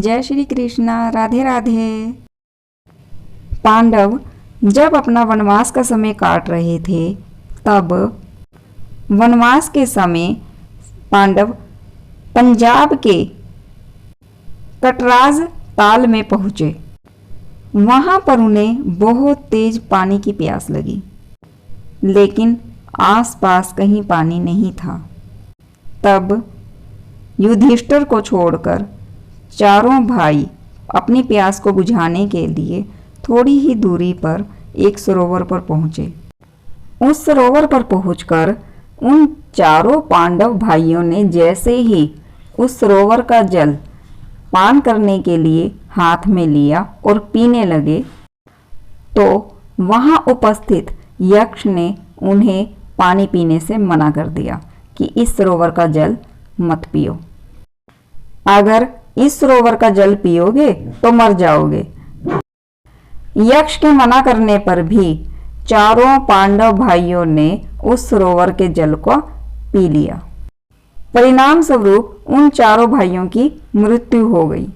जय श्री कृष्णा। राधे राधे। पांडव जब अपना वनवास का समय काट रहे थे तब वनवास के समय पांडव पंजाब के कटराज ताल में पहुँचे। वहाँ पर उन्हें बहुत तेज पानी की प्यास लगी, लेकिन आसपास कहीं पानी नहीं था। तब युधिष्ठिर को छोड़कर चारों भाई अपनी प्यास को बुझाने के लिए थोड़ी ही दूरी पर एक सरोवर पर पहुँचे। उस सरोवर पर पहुंचकर उन चारों पांडव भाइयों ने जैसे ही उस सरोवर का जल पान करने के लिए हाथ में लिया और पीने लगे तो वहां उपस्थित यक्ष ने उन्हें पानी पीने से मना कर दिया कि इस सरोवर का जल मत पियो। अगर इस सरोवर का जल पियोगे तो मर जाओगे। यक्ष के मना करने पर भी चारों पांडव भाइयों ने उस सरोवर के जल को पी लिया। परिणाम स्वरूप उन चारों भाइयों की मृत्यु हो गई।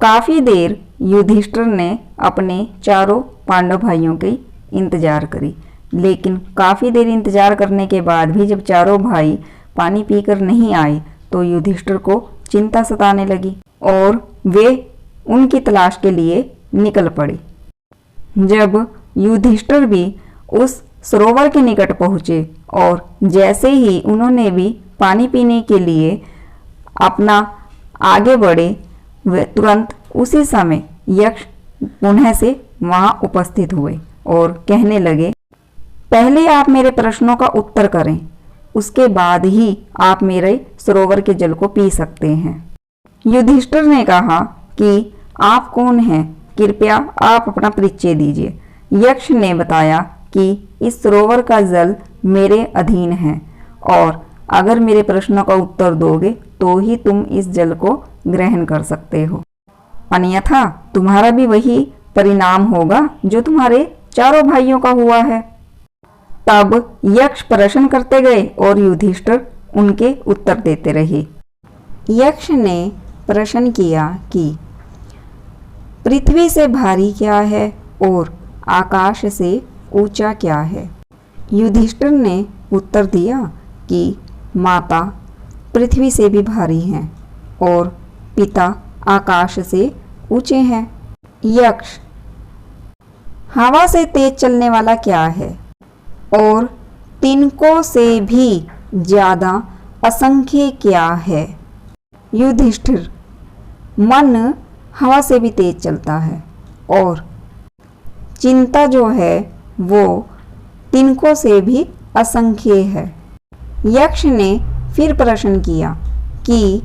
काफी देर युधिष्ठिर ने अपने चारों पांडव भाइयों के इंतजार करी, लेकिन काफी देर इंतजार करने के बाद भी जब चारों भाई पानी पीकर नहीं आए तो युधिष्ठिर को चिंता सताने लगी और वे उनकी तलाश के लिए निकल पड़े। जब युधिष्ठिर भी उस सरोवर के निकट पहुंचे और जैसे ही उन्होंने भी पानी पीने के लिए अपना आगे बढ़े, वे तुरंत उसी समय यक्ष पुनः से वहां उपस्थित हुए और कहने लगे, पहले आप मेरे प्रश्नों का उत्तर करें, उसके बाद ही आप मेरे सरोवर के जल को पी सकते हैं। युधिष्ठिर ने कहा कि आप कौन हैं? कृपया आप अपना परिचय दीजिए। यक्ष ने बताया कि इस सरोवर का जल मेरे अधीन है और अगर मेरे प्रश्नों का उत्तर दोगे तो ही तुम इस जल को ग्रहण कर सकते हो, अन्यथा तुम्हारा भी वही परिणाम होगा जो तुम्हारे चारों भाइयों का हुआ है। तब यक्ष प्रश्न करते गए और युधिष्ठिर उनके उत्तर देते रहे। यक्ष ने प्रश्न किया कि पृथ्वी से भारी क्या है और आकाश से ऊंचा क्या है? युधिष्ठिर ने उत्तर दिया कि माता पृथ्वी से भी भारी हैं और पिता आकाश से ऊंचे हैं। यक्ष, हवा से तेज चलने वाला क्या है और तिनकों से भी ज्यादा असंख्य क्या है? युधिष्ठिर, मन हवा से भी तेज चलता है और चिंता जो है वो तिनकों से भी असंख्य है। यक्ष ने फिर प्रश्न किया कि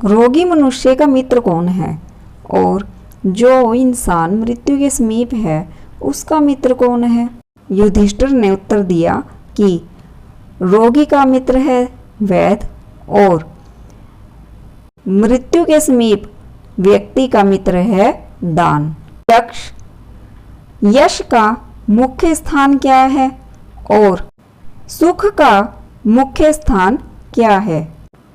रोगी मनुष्य का मित्र कौन है और जो इंसान मृत्यु के समीप है उसका मित्र कौन है? युधिष्ठिर ने उत्तर दिया कि रोगी का मित्र है वैद्य और मृत्यु के समीप व्यक्ति का मित्र है दान। यक्ष, यश का मुख्य स्थान क्या है और सुख का मुख्य स्थान क्या है?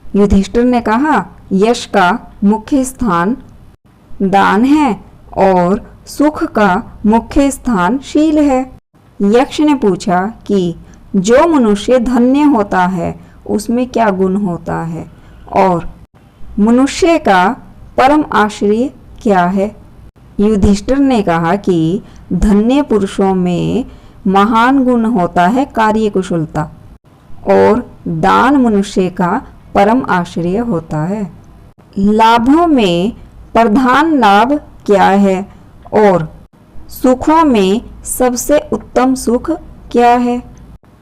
युधिष्ठिर ने कहा, यश का मुख्य स्थान दान है और सुख का मुख्य स्थान शील है। यक्ष ने पूछा कि जो मनुष्य धन्य होता है उसमें क्या गुण होता है और मनुष्य का परम आश्रय क्या है? युधिष्ठिर ने कहा कि धन्य पुरुषों में महान गुण होता है कार्य कुशलता और दान मनुष्य का परम आश्रय होता है। लाभों में प्रधान लाभ क्या है और सुखों में सबसे उत्तम सुख क्या है?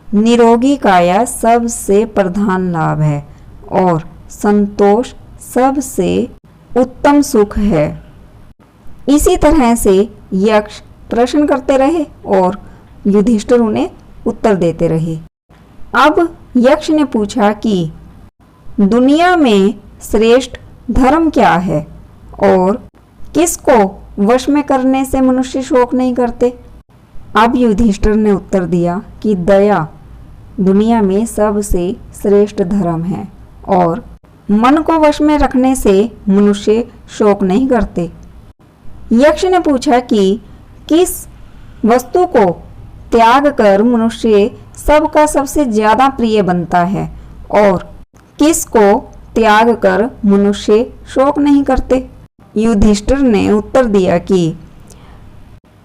निरोगी काया सबसे प्रधान लाभ है और संतोष सबसे उत्तम सुख है। इसी तरह से यक्ष प्रश्न करते रहे और युधिष्ठिर उन्हें उत्तर देते रहे। अब यक्ष ने पूछा कि दुनिया में श्रेष्ठ धर्म क्या है और किसको वश में करने से मनुष्य शोक नहीं करते? अब युधिष्ठिर ने उत्तर दिया कि दया दुनिया में सबसे श्रेष्ठ धर्म है और मन को वश में रखने से मनुष्य शोक नहीं करते। यक्ष ने पूछा कि किस वस्तु को त्याग कर मनुष्य सबका सबसे ज्यादा प्रिय बनता है और किस को त्याग कर मनुष्य शोक नहीं करते। युधिष्ठिर ने उत्तर दिया कि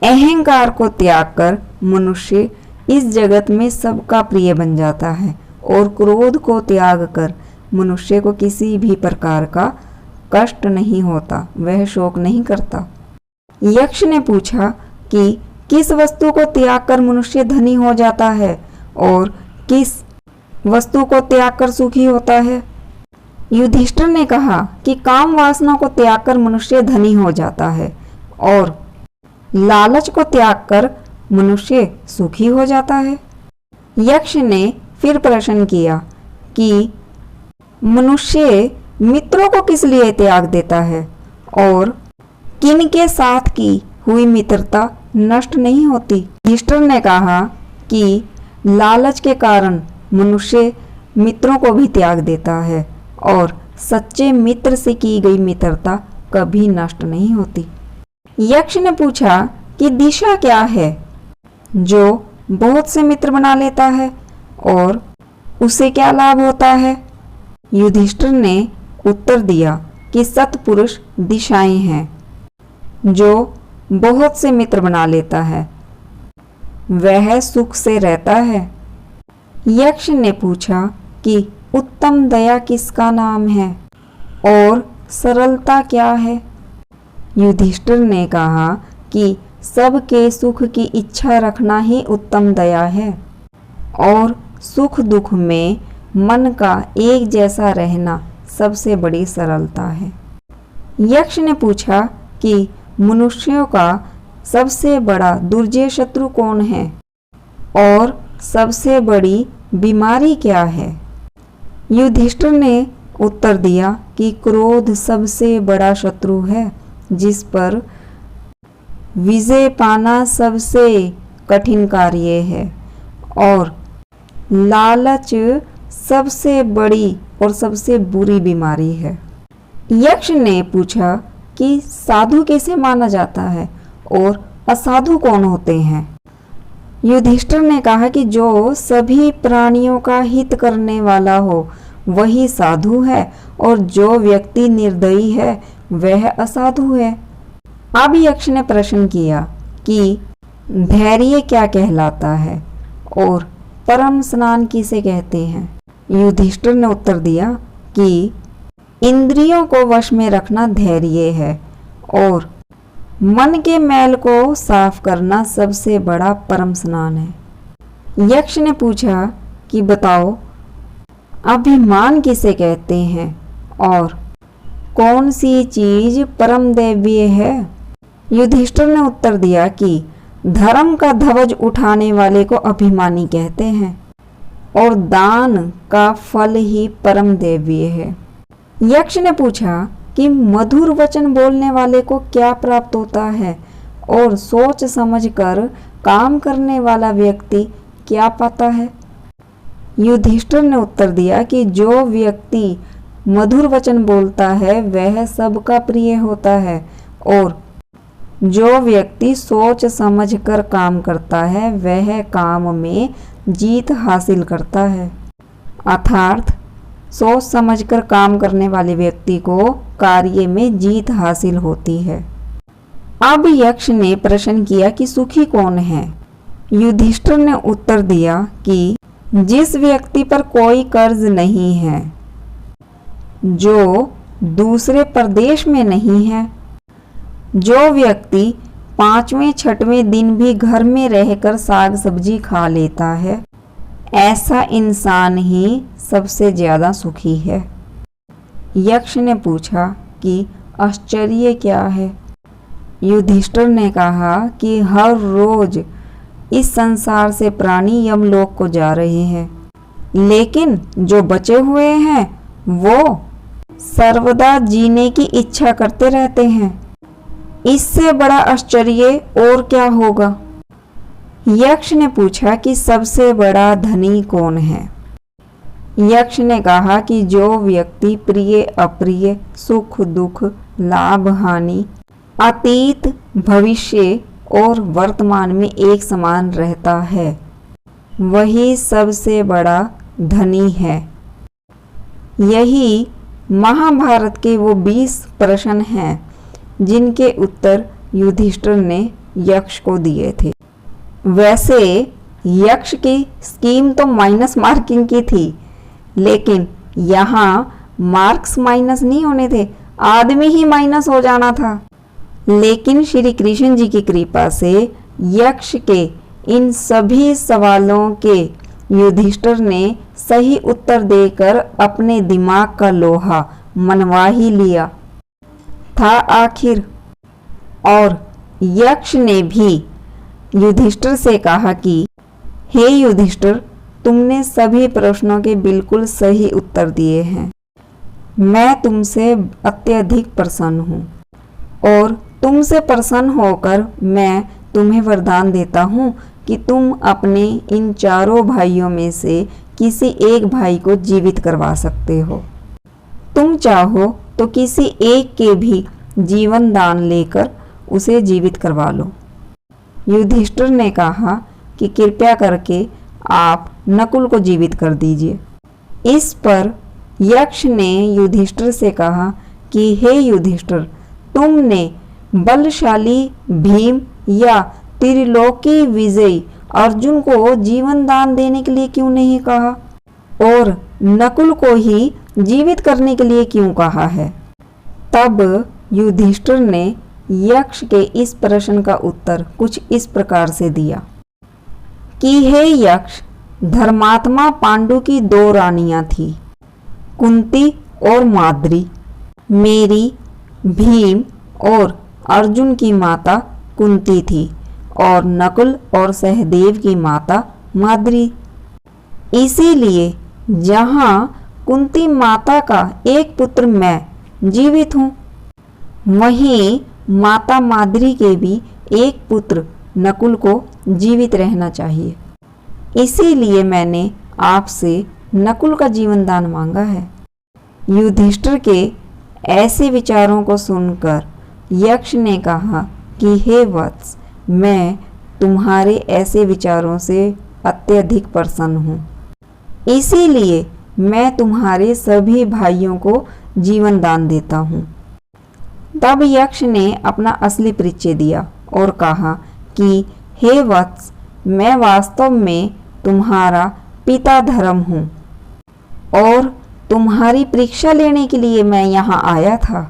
अहंकार को त्याग कर मनुष्य इस जगत में सबका प्रिय बन जाता है और क्रोध को त्याग कर मनुष्य को किसी भी प्रकार का कष्ट नहीं होता, वह शोक नहीं करता। यक्ष ने पूछा कि किस वस्तु को त्याग कर मनुष्य धनी हो जाता है और किस वस्तु को त्याग कर सुखी होता है। युधिष्ठिर ने कहा कि काम वासना को त्याग कर मनुष्य धनी हो जाता है और लालच को त्याग कर मनुष्य सुखी हो जाता है। यक्ष ने फिर प्रश्न किया कि मनुष्य मित्रों को किस लिए त्याग देता है और किन के साथ की हुई मित्रता नष्ट नहीं होती। युधिष्ठिर ने कहा कि लालच के कारण मनुष्य मित्रों को भी त्याग देता है और सच्चे मित्र से की गई मित्रता कभी नष्ट नहीं होती। यक्ष ने पूछा कि दिशा क्या है जो बहुत से मित्र बना लेता है और उसे क्या लाभ होता है। युधिष्ठिर ने उत्तर दिया कि सत्पुरुष दिशाएं हैं, जो बहुत से मित्र बना लेता है वह सुख से रहता है। यक्ष ने पूछा कि उत्तम दया किसका नाम है और सरलता क्या है। युधिष्ठिर ने कहा कि सबके सुख की इच्छा रखना ही उत्तम दया है और सुख दुख में मन का एक जैसा रहना सबसे बड़ी सरलता है। यक्ष ने पूछा कि मनुष्यों का सबसे बड़ा दुर्जय शत्रु कौन है और सबसे बड़ी बीमारी क्या है। युधिष्ठिर ने उत्तर दिया कि क्रोध सबसे बड़ा शत्रु है, जिस पर विजय पाना सबसे कठिन कार्य है और लालच सबसे बड़ी और सबसे बुरी बीमारी है। यक्ष ने पूछा कि साधु कैसे माना जाता है और असाधु कौन होते हैं। युधिष्ठिर ने कहा कि जो सभी प्राणियों का हित करने वाला हो वही साधु है और जो व्यक्ति निर्दयी है वह असाधु है। अब यक्ष ने प्रश्न किया कि धैर्य क्या कहलाता है और परम स्नान किसे कहते हैं। युधिष्ठिर ने उत्तर दिया कि इंद्रियों को वश में रखना धैर्य है और मन के मैल को साफ करना सबसे बड़ा परम स्नान है। यक्ष ने पूछा कि बताओ अभिमान किसे कहते हैं और कौन सी चीज परम दैवीय है। युधिष्ठिर ने उत्तर दिया कि धर्म का ध्वज उठाने वाले को अभिमानी कहते हैं और दान का फल ही परम दैवीय है। यक्ष ने पूछा कि मधुर वचन बोलने वाले को क्या प्राप्त होता है और सोच समझकर काम करने वाला व्यक्ति क्या पाता है। युधिष्ठिर ने उत्तर दिया कि जो व्यक्ति मधुर वचन बोलता है वह सबका प्रिय होता है और जो व्यक्ति सोच समझकर काम करता है वह काम में जीत हासिल करता है। अर्थात सोच समझकर काम करने वाले व्यक्ति को कार्य में जीत हासिल होती है। अब यक्ष ने प्रश्न किया कि सुखी कौन है। युधिष्ठिर ने उत्तर दिया कि जिस व्यक्ति पर कोई कर्ज नहीं है, जो दूसरे प्रदेश में नहीं है, जो व्यक्ति 5वें 6वें दिन भी घर में रहकर साग सब्जी खा लेता है, ऐसा इंसान ही सबसे ज्यादा सुखी है। यक्ष ने पूछा कि आश्चर्य क्या है। युधिष्ठिर ने कहा कि हर रोज इस संसार से प्राणी यमलोक को जा रहे हैं, लेकिन जो बचे हुए हैं वो सर्वदा जीने की इच्छा करते रहते हैं। इससे बड़ा आश्चर्य और क्या होगा। यक्ष ने पूछा कि सबसे बड़ा धनी कौन है। यक्ष ने कहा कि जो व्यक्ति प्रिय अप्रिय, सुख दुख, लाभ हानि, अतीत भविष्य और वर्तमान में एक समान रहता है, वही सबसे बड़ा धनी है। यही महाभारत के वो 20 प्रश्न हैं जिनके उत्तर युधिष्ठिर ने यक्ष को दिए थे। वैसे यक्ष की स्कीम तो माइनस मार्किंग की थी, लेकिन यहाँ मार्क्स माइनस नहीं होने थे, आदमी ही माइनस हो जाना था। लेकिन श्री कृष्ण जी की कृपा से यक्ष के इन सभी सवालों के युधिष्ठिर ने सही उत्तर देकर अपने दिमाग का लोहा मनवा ही लिया था आखिर। और यक्ष ने भी युधिष्ठिर से कहा कि हे युधिष्ठिर, तुमने सभी प्रश्नों के बिल्कुल सही उत्तर दिए हैं। मैं तुमसे अत्यधिक प्रसन्न हूँ और तुमसे प्रसन्न होकर मैं तुम्हें वरदान देता हूँ कि तुम अपने इन चारों भाइयों में से किसी एक भाई को जीवित करवा सकते हो। तुम चाहो तो किसी एक के भी जीवन दान लेकर उसे जीवित करवा लो। युधिष्ठिर ने कहा कि कृपया करके आप नकुल को जीवित कर दीजिए। इस पर यक्ष ने युधिष्ठिर से कहा कि हे युधिष्ठिर, तुमने बलशाली भीम या त्रिलोकी विजयी अर्जुन को जीवन दान देने के लिए क्यों नहीं कहा और नकुल को ही जीवित करने के लिए क्यों कहा है? तब युधिष्ठिर ने यक्ष के इस प्रश्न का उत्तर कुछ इस प्रकार से दिया कि हे यक्ष, धर्मात्मा पांडु की 2 रानियां थी, कुंती और माद्री। मेरी भीम और अर्जुन की माता कुंती थी और नकुल और सहदेव की माता माद्री। इसीलिए जहाँ कुंती माता का एक पुत्र मैं जीवित हूँ, वहीं माता माद्री के भी एक पुत्र नकुल को जीवित रहना चाहिए। इसीलिए मैंने आपसे नकुल का जीवन दान मांगा है। युधिष्ठिर के ऐसे विचारों को सुनकर यक्ष ने कहा कि हे वत्स, मैं तुम्हारे ऐसे विचारों से अत्यधिक प्रसन्न हूँ, इसीलिए मैं तुम्हारे सभी भाइयों को जीवन दान देता हूँ। तब यक्ष ने अपना असली परिचय दिया और कहा कि हे वत्स, मैं वास्तव में तुम्हारा पिता धर्म हूँ और तुम्हारी परीक्षा लेने के लिए मैं यहाँ आया था।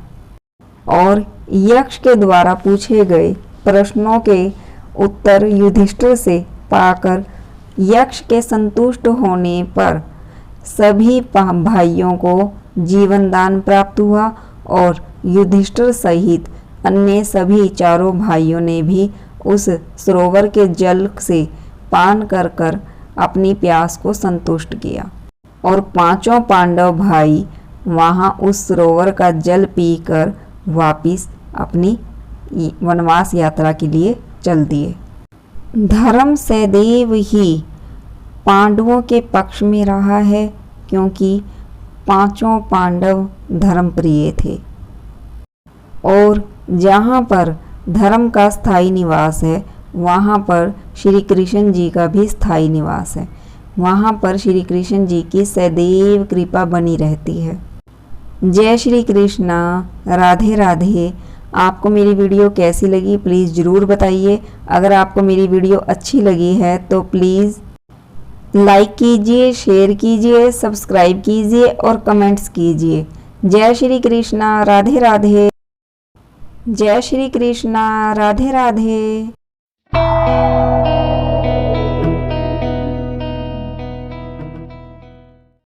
और यक्ष के द्वारा पूछे गए प्रश्नों के उत्तर युधिष्ठिर से पाकर यक्ष के संतुष्ट होने पर सभी भाइयों को जीवन दान प्राप्त हुआ और युधिष्ठिर सहित अन्य सभी चारों भाइयों ने भी उस सरोवर के जल से पान कर कर अपनी प्यास को संतुष्ट किया और 5 पांडव भाई वहां उस सरोवर का जल पीकर वापिस अपनी वनवास यात्रा के लिए चल दिए। धर्म सदैव ही पांडवों के पक्ष में रहा है, क्योंकि 5 पांडव धर्म प्रिय थे और जहाँ पर धर्म का स्थायी निवास है, वहाँ पर श्री कृष्ण जी का भी स्थायी निवास है। वहाँ पर श्री कृष्ण जी की सदैव कृपा बनी रहती है। जय श्री कृष्णा, राधे राधे। आपको मेरी वीडियो कैसी लगी प्लीज़ ज़रूर बताइए। अगर आपको मेरी वीडियो अच्छी लगी है तो प्लीज़ लाइक कीजिए, शेयर कीजिए, सब्सक्राइब कीजिए और कमेंट्स कीजिए। जय श्री कृष्णा, राधे राधे। जय श्री कृष्णा, राधे राधे।